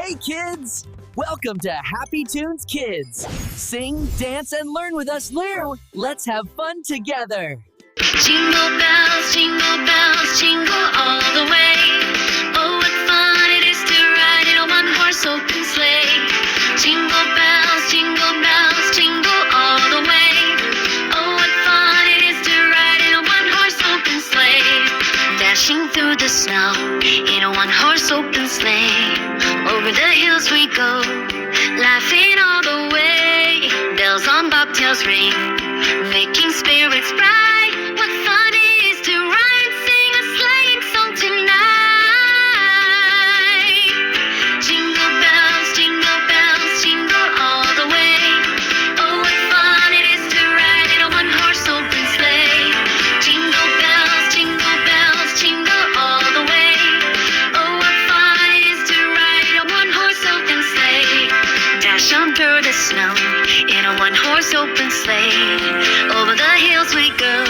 Hey kids! Welcome to Happy Tunes Kids. Sing, dance, and learn with us now. Let's have fun together. Jingle bells, jingle all the way. Oh, what fun it is to ride in a one-horse open sleigh. Jingle bells, jingle all the way. Oh, what fun it is to ride in a one-horse open sleigh. Dashing through the snow in a one-horse open sleigh. Over the hills we go, laughing all the way. Bells on bobtails ring, making spirits bright. What fun it is to ride and sing a sleighing song tonight. Jingle bells, jingle all the way. Oh, what fun it is to ride in a one-horse open sleigh. Jingle bells, jingle all the way. Oh, what fun it is to ride in a one-horse open sleigh. Dash on through the snow in a one-horse open sleigh. Over the hills we go,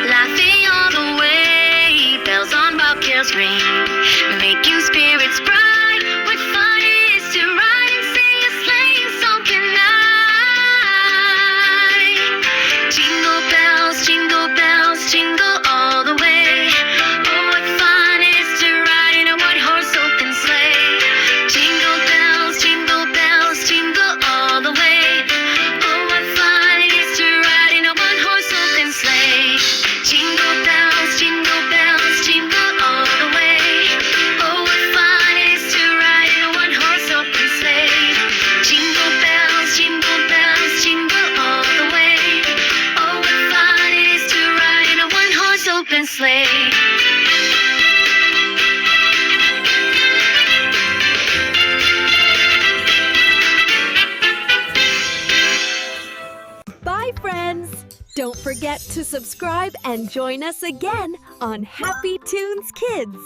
laughing all the way. Bells on bobtails ring, making spirits bright. What fun it is to ride and sing a sleighing song tonight. Jingle bells, jingle all the way. Oh, what fun it is to ride in a one-horse open sleigh. Jingle bells, jingle all the way. Oh, what fun it is to ride in a one-horse open sleigh. Jingle bells, jingle all the way. Oh, what fun it is to ride in a one-horse open sleigh. Jingle bells, jingle all the way. Oh, what fun it is to ride in a one-horse open sleigh. Bye, friends! Don't forget to subscribe and join us again on Happy Tunes Kids.